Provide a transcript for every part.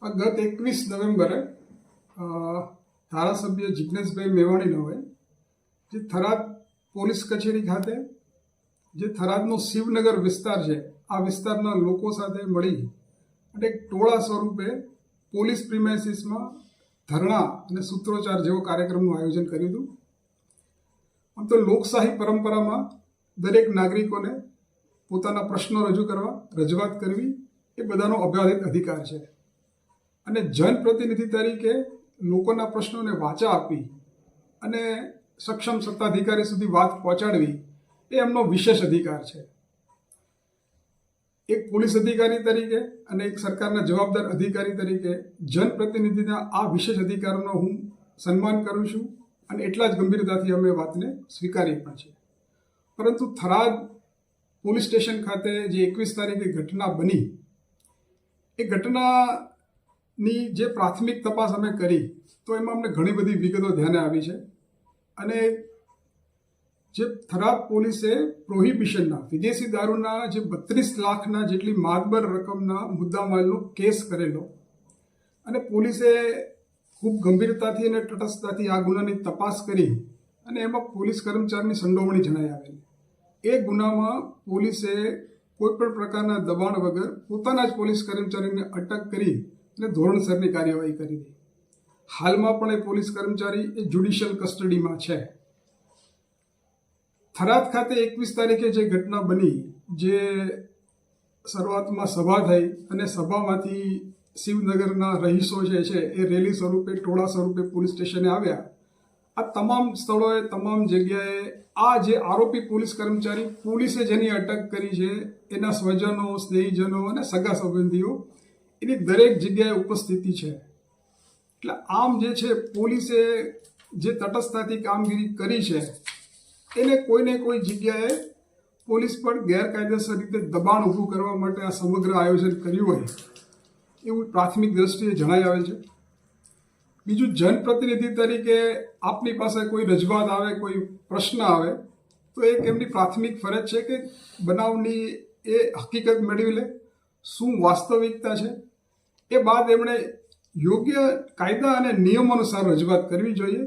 ગત 21 નવેમ્બરે ધારાસભ્ય જિજ્ઞેશભાઈ મેવાણીનો જે થરાદ પોલીસ કચેરી ખાતે જે થરાદનો શિવનગર વિસ્તાર છે, આ વિસ્તારના લોકો સાથે મળી અને એક ટોળા સ્વરૂપે પોલીસ પ્રિમાઇસીસમાં ધરણા અને સૂત્રોચ્ચાર જેવો કાર્યક્રમનું આયોજન કર્યું હતું. આમ તો લોકશાહી પરંપરામાં દરેક નાગરિકોને પોતાના પ્રશ્નો રજૂ કરવા, રજૂઆત કરવી એ બધાનો અબાધિત અધિકાર છે અને જનપ્રતિનિધિ તરીકે લોકોના પ્રશ્નોને વાચા આપી અને સક્ષમ સત્તાધિકારી સુધી વાત પહોંચાડવી એ એમનો વિશેષ અધિકાર છે. એક પોલીસ અધિકારી તરીકે અને એક સરકારના જવાબદાર અધિકારી તરીકે જનપ્રતિનિધિના આ વિશેષ અધિકારોનો હું સન્માન કરું છું અને એટલા જ ગંભીરતાથી અમે વાતને સ્વીકારી પણ છે. પરંતુ થરાદ પોલીસ સ્ટેશન ખાતે જે 21 તારીખે ઘટના બની, એ ઘટનાની જે પ્રાથમિક તપાસ અમે કરી તો એમાં અમને ઘણી બધી વિગતો ધ્યાને આવી છે અને જે થરાદ પોલીસે પ્રોહિબિશનના વિદેશી દારૂના જે 32 લાખના જેટલી માતબર રકમના મુદ્દામાલનો કેસ કરેલો અને પોલીસે ખૂબ ગંભીરતાથી અને તટસ્થતાથી આ ગુનાની તપાસ કરી અને એમાં પોલીસ કર્મચારીની સંડોવણી જણાઈ આવેલી. એ ગુનામાં પોલીસે કોઈપણ પ્રકારના દબાણ વગર પોતાના જ પોલીસ કર્મચારીને અટક કરી અને ધોરણસરની કાર્યવાહી કરી હતી. હાલમાં પણ એ પોલીસ કર્મચારી એ જ્યુડિશિયલ કસ્ટડીમાં છે. થરાદ ખાતે 21 તારીખે જે ઘટના બની, જે શરૂઆતમાં સભા થઈ અને સભામાંથી શિવનગરના રહીશો જે છે એ રેલી સ્વરૂપે, ટોળા સ્વરૂપે પોલીસ સ્ટેશને આવ્યા. આ તમામ સ્થળોએ, તમામ જગ્યાએ આ જે આરોપી પોલીસ કર્મચારી, પોલીસે જેની અટક કરી છે, એના સ્વજનો, સ્નેહીજનો અને સગા સંબંધીઓ એની દરેક જગ્યાએ ઉપસ્થિતિ છે. એટલે આમ જે છે પોલીસે જે તટસ્થતાથી કામગીરી કરી છે એને કોઈને કોઈ જગ્યાએ પોલીસ પર ગેરકાયદેસર રીતે દબાણ ઊભું કરવા માટે આ સમગ્ર આયોજન કર્યું હોય એવું પ્રાથમિક દ્રષ્ટિએ જણાઈ આવે છે. બીજું, જનપ્રતિનિધિ તરીકે આપની પાસે કોઈ રજૂઆત આવે, કોઈ પ્રશ્ન આવે તો એક એમની પ્રાથમિક ફરજ છે કે બનાવની એ હકીકત મેળવી લે, શું વાસ્તવિકતા છે. એ બાદ એમણે યોગ્ય કાયદા અને નિયમો અનુસાર રજૂઆત કરવી જોઈએ.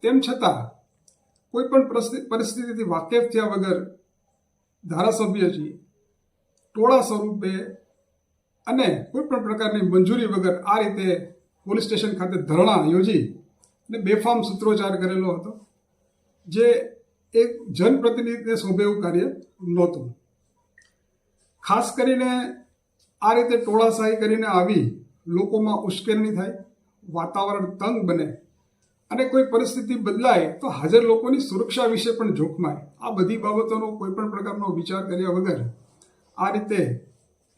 તેમ છતાં કોઈ પણ પરિસ્થિતિથી વાકેફ થયા વગર ધારાસભ્યજી ટોળા સ્વરૂપે અને કોઈ પણ પ્રકારની મંજૂરી વગર આ રીતે પોલીસ સ્ટેશન ખાતે ધરણા યોજી અને બેફામ સૂત્રોચ્ચાર કરેલો હતો, જે એક જનપ્રતિનિધિને શોભે એવું કાર્ય નહોતું. ખાસ કરીને આ રીતે ટોળાશાહી કરીને આવી લોકોમાં ઉશ્કેરણી થાય, વાતાવરણ તંગ બને અને કોઈ પરિસ્થિતિ બદલાય તો હાજર લોકોની સુરક્ષા વિશે પણ જોખમાય. આ બધી બાબતોનો કોઈ પણ પ્રકારનો વિચાર કર્યા વગર આ રીતે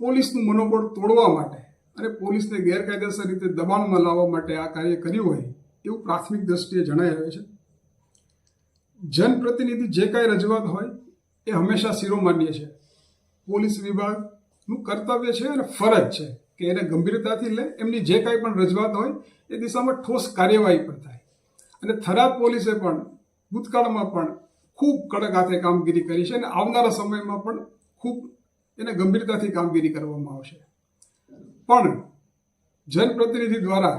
પોલીસનું મનોબળ તોડવા માટે અને પોલીસને ગેરકાયદેસર રીતે દબાણમાં લાવવા માટે આ કાર્ય કર્યું હોય એવું પ્રાથમિક દ્રષ્ટિએ જણાઈ આવે છે. જનપ્રતિનિધિ જે કાંઈ રજૂઆત હોય એ હંમેશા શિરોમાન્ય છે. પોલીસ વિભાગનું કર્તવ્ય છે અને ફરજ છે કે એને ગંભીરતાથી લે, એમની જે કાંઈ પણ રજૂઆત હોય એ દિશામાં ઠોસ કાર્યવાહી પણ થાય. અને થરાદ પોલીસે પણ ભૂતકાળમાં પણ ખૂબ કડક હાથે કામગીરી કરી છે અને આવનારા સમયમાં પણ ખૂબ એને ગંભીરતાથી કામગીરી કરવામાં આવશે. પણ જનપ્રતિનિધિ દ્વારા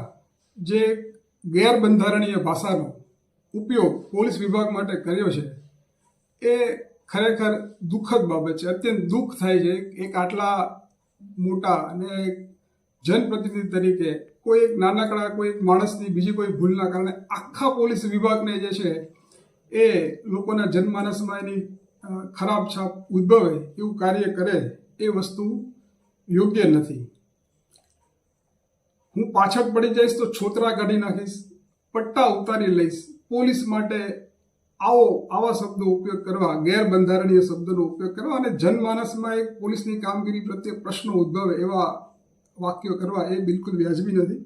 જે ગેરબંધારણીય ભાષાનો ઉપયોગ પોલીસ વિભાગ માટે કર્યો છે એ ખરેખર દુઃખદ બાબત છે. અત્યંત દુઃખ થાય છે એક આટલા મોટા અને જનપ્રતિનિધિ તરીકે કોઈ એક નાનકડા કોઈ એક માણસની બીજી કોઈ ભૂલના કારણે આખા પોલીસ વિભાગને જે છે એ લોકોના જનમાનસમાં એની ખરાબ છાપ ઉદ્ભવે એવું કાર્ય કરે એ વસ્તુ યોગ્ય નથી. હું પાછળ પડી જઈશ તો છોતરા કાઢી નાખીશ, પટ્ટા ઉતારી લઈશ. પોલીસ માટે આવા શબ્દો ઉપયોગ કરવા, ગેરબંધારણીય શબ્દોનો ઉપયોગ કરવા અને જનમાનસમાં એક પોલીસની કામગીરી પ્રત્યે પ્રશ્નો ઉદ્ભવે એવા વાક્યો કરવા એ બિલકુલ વ્યાજબી નથી.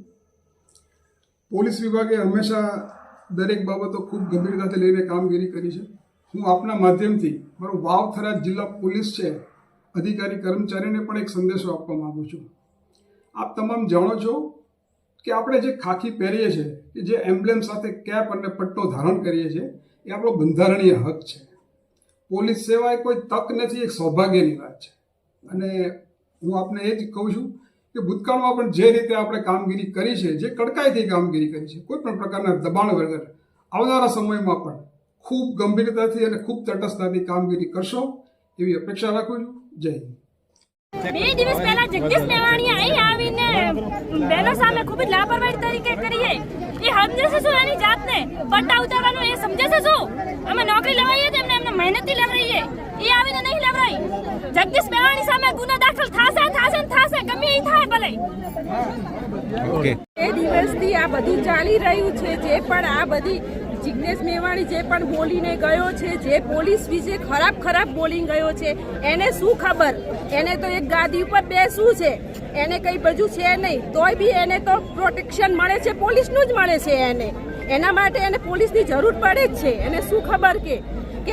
પોલીસ વિભાગે હંમેશા દરેક બાબતો ખૂબ ગંભીરતાથી લઈને કામગીરી કરી છે. હું આપના માધ્યમથી મારો વાવ થરાદ જિલ્લા પોલીસ છે અધિકારી કર્મચારીને પણ એક સંદેશો આપવા માંગુ છું. આપ તમામ જાણો છો કે આપણે જે ખાખી પહેરીએ છીએ, કે જે એમ્બ્લેમ સાથે કેપ અને પટ્ટો ધારણ કરીએ છીએ એ આપણો બંધારણીય હક છે. પોલીસ સેવા એ કોઈ તક નથી, એક સૌભાગ્યની વાત છે. અને હું આપને એ જ કહું છું કે કે ભૂતકાળમાં પણ જે રીતે આપણે કામગીરી કરી છે, જે કડકાઈથી કામગીરી કરી છે, કોઈ પણ પ્રકારના દબાણ વગર આવનારા સમયમાં પણ ખૂબ ગંભીરતાથી અને ખૂબ તટસ્થતાથી કામગીરી કરશો એવી અપેક્ષા રાખું છું. જય હિન્દ. 2 દિવસ પહેલા જગદીશ મેવાણી અહીં આવીને બહેનો સામે ખૂબ જ લાપરવાહી તરીકે કરીએ. એ સમજે છે શું એની જાતને પટ્ટા ઉતારવાનું? એ સમજે છે શું? અમે નોકરી લેવાઈએ તો એમને મહેનતથી લેવડાવીએ. એ આવીને નહીં લેવડાવી. જગદીશ મેવાણી સામે ગુનો દાખલ થશે ગમે એ થાય ભલે. એ દિવસથી આ બધું ચાલી રહ્યું છે. જે પણ આ બધી જિગ્નેશ મેવાણી જે પણ બોલીને ગયો છે, જે પોલીસ વિશે ખરાબ બોલીને ગયો છે, એને શું ખબર? એને તો એક ગાદી ઉપર બેસવું છે, એને કઈ બધું છે નહીં. તોય બી એને તો પ્રોટેક્શન મળે છે, પોલીસનું જ મળે છે. એના માટે એને પોલીસની જરૂર પડે જ છે. એને શું ખબર કે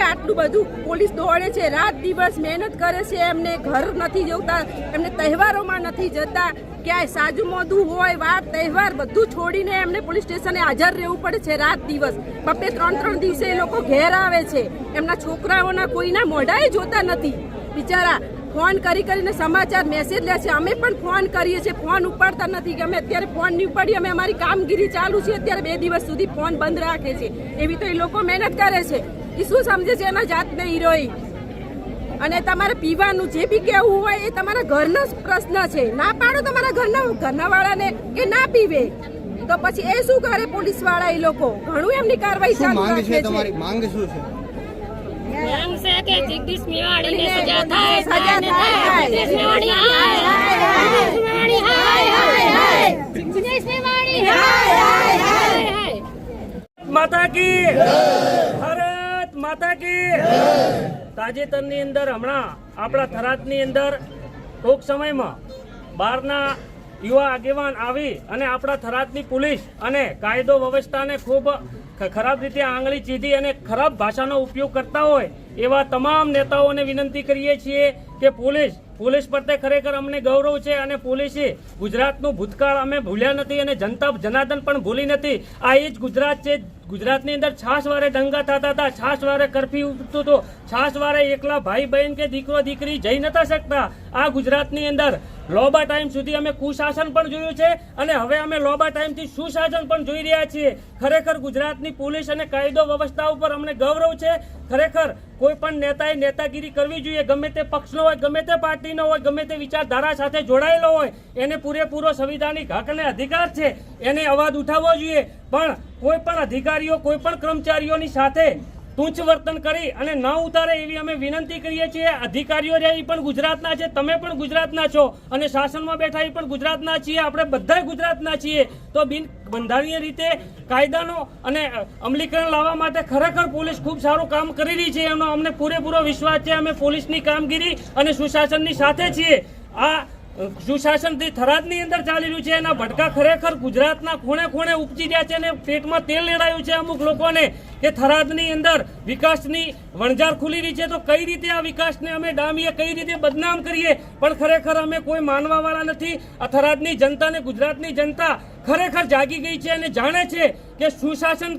આટલું બધું પોલીસ દોડે છે, રાત દિવસ મહેનત કરે છે. એમને ઘર નથી જતા, એમને તહેવારોમાં નથી જતા. ક્યાંય સાજુ મોદું હોય, વાર તહેવાર બધું છોડીને એમને પોલીસ સ્ટેશને હાજર રહેવું પડે છે રાત દિવસ. બપે 3 દિવસે એ લોકો ઘેર આવે છે. એમના છોકરાઓના કોઈના મોઢાએ જોતા નથી બિચારા. ફોન કરીને સમાચાર મેસેજ લે છે. અમે પણ ફોન કરીએ છીએ, ફોન ઉપાડતા નથી. કે અમે અત્યારે ફોન નહીં ઉપાડીએ, અમે અમારી કામગીરી ચાલુ છે. અત્યારે 2 દિવસ સુધી ફોન બંધ રાખે છે. એવી તો એ લોકો મહેનત કરે છે. એ શું સમજે છે એના જાતને હીરોઈ? અને તમારે પીવાનું જે બી કેવું હોય એ તમારા ઘરનો પ્રશ્ન છે. ના પાડો તમારા ઘરના વાળાને કે ના પીવે, તો પછી એ શું કરે પોલીસ વાળા? એ લોકો ઘણું એમની કાર્યવાહી ચાલુ રાખે છે. તમારી માંગ શું છે? માંગ છે કે જગદીશ મેવાણીને સજા થાય. જગદીશ મેવાણી માતા કી ભારત માતા કી. તાજેતરની અંદર હમણાં આપણા થરાદની અંદર ટૂંક સમયમાં બહારના યુવા આગેવાન આવી અને આપણા થરાદની પોલીસ અને કાયદો વ્યવસ્થાને ખૂબ ખરાબ રીતે આંગળી ચીધી અને ખરાબ ભાષાનો ઉપયોગ કરતા હોય એવા તમામ નેતાઓને વિનંતી કરીએ છીએ કે પોલીસ પ્રત્યે ખરેખર અમને ગૌરવ છે અને પોલીસે ગુજરાતનું ભૂતકાળ અમે ભૂલ્યા નથી અને જનાર્દન પણ ભૂલી નથી. આ એ જ ગુજરાત છે. ગુજરાતની અંદર છાસવારે દંગા થતા હતા, છાસવારે કર્ફ્યુ ઉઠતું હતું, છાસવારે એકલા ભાઈ બહેન કે દીકરો દીકરી જઈ નતા શકતા. આ ગુજરાતની અંદર લોબા ટાઈમ સુધી અમે કુશાસન પણ જોયું છે અને હવે અમે લોબા ટાઈમથી સુશાસન પણ જોઈ રહ્યા છીએ. ખરેખર ગુજરાતની પોલીસ અને કાયદો વ્યવસ્થા ઉપર અમને ગૌરવ છે. ખરેખર કોઈ પણ નેતાએ નેતાગીરી કરવી જોઈએ. ગમે તે પક્ષનો હોય, ગમે તે પાર્ટીનો હોય, ગમે તે વિચારધારા સાથે જોડાયેલો હોય, એને પૂરેપૂરો સંવિધાનિક હક અને અધિકાર છે. એને અવાજ ઉઠાવવો જોઈએ. પણ કોઈ પણ અધિકારીઓ કોઈ પણ કર્મચારીઓની સાથે તુચ્છ વર્તન કરી અને ન ઉતારે એવી અમે વિનંતી કરીએ છીએ. અધિકારીઓ રહ્યા એ પણ ગુજરાતના છે, તમે પણ ગુજરાતના છો અને શાસનમાં બેઠા એ પણ ગુજરાતના છીએ. આપણે બધા ગુજરાતના છીએ. તો બંધારણીય રીતે કાયદાનો અને અમલીકરણ લાવવા માટે ખરેખર પોલીસ ખૂબ સારું કામ કરી રહી છે. એનો અમને પૂરેપૂરો વિશ્વાસ છે. અમે પોલીસની કામગીરી અને સુશાસનની સાથે છીએ. આ સુશાસનથી થરાદની અંદર ચાલી રહ્યું છે. એના ભડકા ખરેખર ગુજરાતના ખૂણે ખૂણે ઉપજી રહ્યા છે અને પેટમાં તેલ રેડાયું છે અમુક લોકોને કે થરાદની અંદર વિકાસની વણઝાર ખુલી રહી છે. તો કઈ રીતે આ વિકાસને અમે ડામીએ, કઈ રીતે બદનામ કરીએ? પણ ખરેખર અમે કોઈ માનવાવાળા નથી. આ થરાદની જનતા અને ગુજરાતની જનતા ખરેખર જાગી ગઈ છે અને જાણે છે કે સુશાસન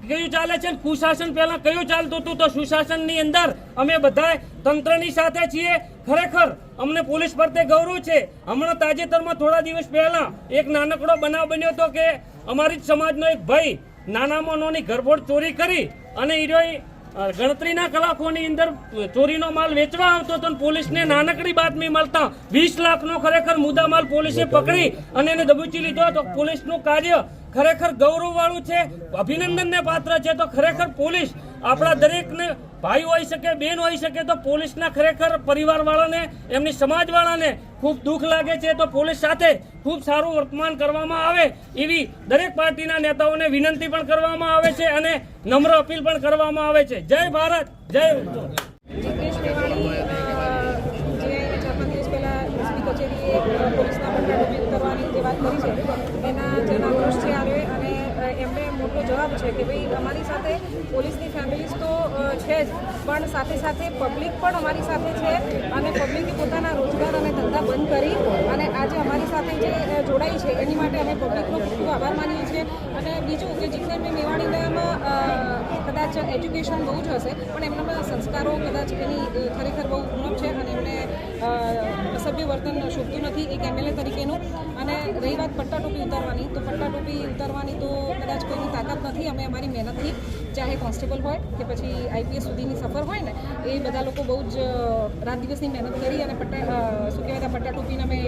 કયું ચાલે છે, કુશાસન પહેલા કયું ચાલતું હતું. તો સુશાસનની અંદર અમે બધા તંત્રની સાથે છીએ. ખરેખર અમને પોલીસ પ્રત્યે ગૌરવ છે. હમણાં તાજેતરમાં થોડા દિવસ પહેલા એક નાનકડો બનાવ બન્યો હતો કે અમારી જ સમાજનો એક ભાઈ નાનામાં નાની ઘરફોડ ચોરી કરી અને ગણતરીના કલાકોની અંદર ચોરીનો માલ વેચવા આવતો હતો. પોલીસને નાનકડી બાતમી મળતા 20 લાખનો ખરેખર મુદ્દામાલ પોલીસે પકડી અને એને દબોચી લીધો. તો પોલીસનું કાર્ય ખરેખર ગૌરવ વાળું છે, અભિનંદનને પાત્ર છે. તો ખરેખર પોલીસ આપણા દરેકને ભાઈ હોઈ શકે, બેન હોઈ શકે, તો પોલીસના ખરેખર પરિવારવાળાને, એમની સમાજવાળાને ખૂબ દુઃખ લાગે છે. તો પોલીસ સાથે ખૂબ સારું વર્તમાન કરવામાં આવે એવી દરેક પાર્ટીના નેતાઓને વિનંતી પણ કરવામાં આવે છે અને નમ્ર અપીલ પણ કરવામાં આવે છે. જય ભારત, જય જિગ્નેશ મેવાણી જે 4-5 દિવસ પહેલા એસપી કચેરીએ પોલીસના બંધારણ કરવાની જે વાત કરી છે એના જેના વર્ષ છે આવે અને એમને મોટો જવાબ છે કે ભાઈ અમારી સાથે પોલીસની ફેમિલીઝ તો છે જ, પણ સાથે સાથે પબ્લિક પણ અમારી સાથે છે અને પબ્લિકે પોતાના રોજગાર અને ધંધા બંધ કરી અને આજે અમારી સાથે જે જોડાઈ છે એની માટે અમે પબ્લિકનો ખૂબ આભાર માનીએ છીએ. અને બીજું કે જિગ્નેશ મેવાણીને કદાચ કદાચ એજ્યુકેશન બહુ જ હશે પણ એમનામાં સંસ્કારો કદાચ એની ખરેખર બહુ ઉણપ છે અને એમને સભ્ય વર્તન શોભતું નથી એક MLA તરીકેનું. અને રહી વાત પટ્ટા ટોપી ઉતારવાની, તો પટ્ટા ટોપી ઉતારવાની તો કદાચ કોઈની તાકાત નથી. અમે અમારી મહેનતથી, ચાહે કોન્સ્ટેબલ હોય કે પછી IPS સુધીની સફર હોય ને, એ બધા લોકો બહુ જ રાત દિવસની મહેનત કરી અને પટ્ટા ટોપીને અમે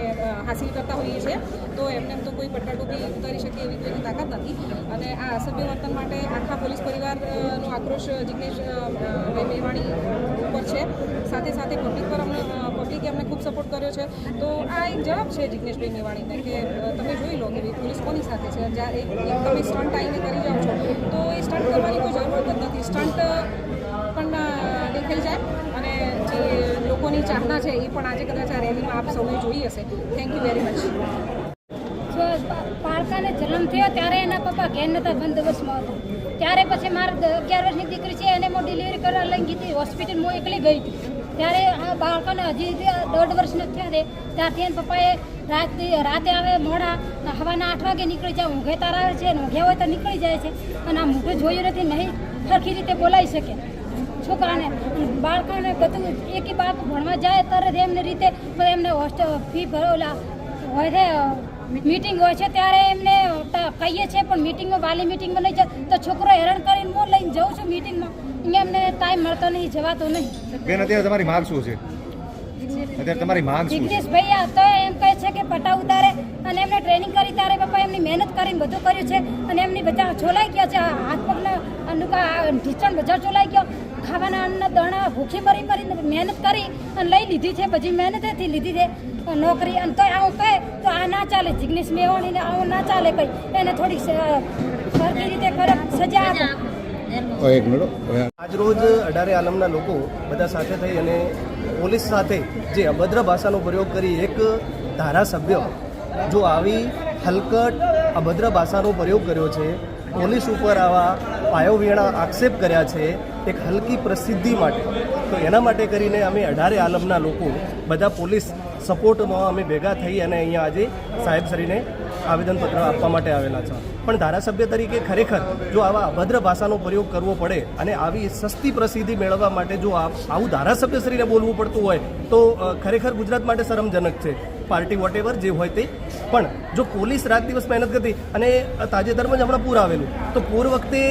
હાસિલ કરતા હોઈએ છીએ. તો એમને તો કોઈ પટ્ટા ટોપી ઉતારી શકે એવી કોઈની તાકાત નથી. અને આ અસભ્ય વર્તન માટે આખા પોલીસ પરિવારનો આક્રોશ જિગ્નેશભાઈ મેવાણી ઉપર છે. સાથે સાથે પબ્લિકે અમને ખૂબ સપોર્ટ કર્યો છે. તો આ એક જવાબ છે જિગ્નેશભાઈ મેવાણીને કે તમે જોઈ લો કે ભાઈ પોલીસ કોની સાથે છે. જ્યારે એક તમે સ્ટન્ટ આવીને કરી જાઓ છો તો એ સ્ટન્ટ કરવાની કોઈ જરૂરત જ નથી. સ્ટન્ટ પણ દેખાઈ જાય અને જે લોકોની ચાહના છે એ પણ આજે કદાચ આ રેલીમાં આપ સૌએ જોઈ હશે. Thank you very much. બાળકાને જન્મ થયો ત્યારે એના પપ્પા ઘેર નતા, બંદોબસ્તમાં હતા. ત્યારે પછી મારે 11 વર્ષની દીકરી છે એને હું ડિલિવરી કરવા લઈને ગઈ હતી હોસ્પિટલ. હું એકલી ગઈ હતી ત્યારે આ બાળકોને હજી 1.5 વર્ષના થયા છે. ત્યારથી એના પપ્પાએ રાતે આવે મોડા, સવારના 8 વાગે નીકળી જાય. ઊંઘે તાર આવે છે, ઊંઘ્યા હોય તો નીકળી જાય છે. અને આ મોઢું જોયું નથી, નહીં સરખી રીતે બોલાવી શકે છોકરાને. બાળકોને બધું એકી બાળક ભણવા જાય તરત એમને રીતે એમને હોસ્ટેલ ફી ભરેલા હોય છે. મીટિંગ હોય છે ત્યારે એમને કહીએ છીએ પણ મીટિંગમાં વાલી મીટિંગમાં નહીં જાય તો છોકરો હેરાન કરીને હું લઈને જાઉં છું મીટિંગમાં. અહીંયા અમને ટાઈમ મળતો નહીં, જવાતો નહીં. બેન, અત્યારે તમારી માંગ શું છે? અત્યારે તમારી માંગ શું છે? જિગ્નેશભાઈ આ તો એમ કહે છે કે પટ્ટા ઉતારે અને એમને ટ્રેનિંગ કરી તારે પપ્પા એમની મહેનત કરીને બધું કર્યું છે અને એમની બધા છોલાઈ ગયા છે. હાથ પગના ઢીચણ બજાર છોલાઈ ગયો. ખાવાના અન્ન દાણા ભૂખી મરીને મહેનત કરી અને લઈ લીધી છે. બધી મહેનતથી લીધી છે નોકરી. અને તો આવું કહે તો આ ના ચાલે. જિગ્નેશ મેવાણીને આવું ના ચાલે. કંઈ એને થોડીક સરખી રીતે કરે સજા આપો. આજરોજ અઢારે આલમના લોકો બધા સાથે થઈ અને પોલીસ સાથે જે અભદ્ર ભાષાનો પ્રયોગ કરી એક ધારાસભ્ય જો આવી હલકટ અભદ્ર ભાષાનો પ્રયોગ કર્યો છે, પોલીસ ઉપર આવા પાયોવીણા આક્ષેપ કર્યા છે એક હલકી પ્રસિદ્ધિ માટે, તો એના માટે કરીને અમે અઢારે આલમના લોકો બધા પોલીસ સપોર્ટમાં અમે ભેગા થઈ અને અહીંયા આજે સાહેબશ્રીને આવેદનપત્ર આપવા માટે આવેલા છે. પણ ધારાસભ્ય તરીકે ખરેખર જો આવા અભદ્ર ભાષાનો પ્રયોગ કરવો પડે અને આવી સસ્તી પ્રસિદ્ધિ મેળવવા માટે જો આવું ધારાસભ્યશ્રીને બોલવું પડતું હોય તો ખરેખર ગુજરાત માટે શરમજનક છે. પાર્ટી વોટેવર જે હોય તે, પણ જો પોલીસ રાત દિવસ મહેનત કરતી અને તાજેતરમાં જ હમણાં પૂર આવેલું તો પૂર વખતે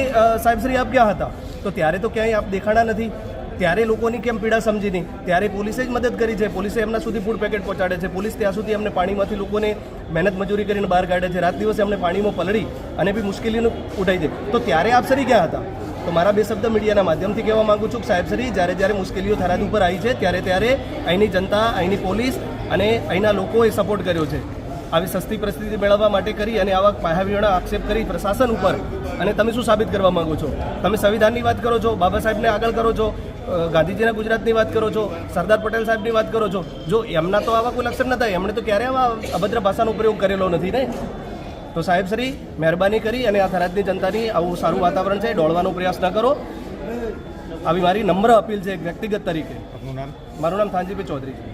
સાહેબશ્રી આપ ક્યાં હતા? તો ત્યારે તો ક્યાંય આપ દેખાણા નથી. ત્યારે લોકોની કેમ પીડા સમજી નહીં? ત્યારે પોલીસે જ મદદ કરી છે. પોલીસે એમના સુધી ફૂડ પેકેટ પહોંચાડે છે. પોલીસ ત્યાં સુધી અમને પાણીમાંથી લોકોને મહેનત મજૂરી કરીને બહાર કાઢે છે. રાત દિવસે અમને પાણીમાં પલળી અને બી મુશ્કેલીનું ઉઠાઈ છે. તો ત્યારે આપ શ્રી ક્યાં હતા? તો મારા બે શબ્દ મીડિયાના માધ્યમથી કહેવા માંગુ છું કે સાહેબશ્રી જ્યારે મુશ્કેલીઓ થરાદ ઉપર આવી છે ત્યારે અહીંની જનતા, અહીંની પોલીસ અને અહીંના લોકોએ સપોર્ટ કર્યો છે. આવી સસ્તી પરિસ્થિતિ મેળવવા માટે કરી અને આવા પાયાવીણા આક્ષેપ કરી પ્રશાસન ઉપર. અને તમે શું સાબિત કરવા માંગો છો? તમે સંવિધાનની વાત કરો છો, બાબા સાહેબને આગળ કરો છો, ગાંધીજીના ગુજરાતની વાત કરો છો, સરદાર પટેલ સાહેબની વાત કરો છો. જો એમના તો આવા કોઈ લક્ષણ નતા, એમણે તો ક્યારે આવા અભદ્ર ભાષાનો પ્રયોગ કરેલો નથી ને. તો સાહેબશ્રી મહેરબાની કરી અને આ થરાદની જનતાની આવું સારું વાતાવરણ છે, ડોળવાનો પ્રયાસ ન કરો. આવી મારી નમ્ર અપીલ છે એક વ્યક્તિગત તરીકે. આપનું નામ? મારું નામ થાનજીભાઈ ચૌધરી છે.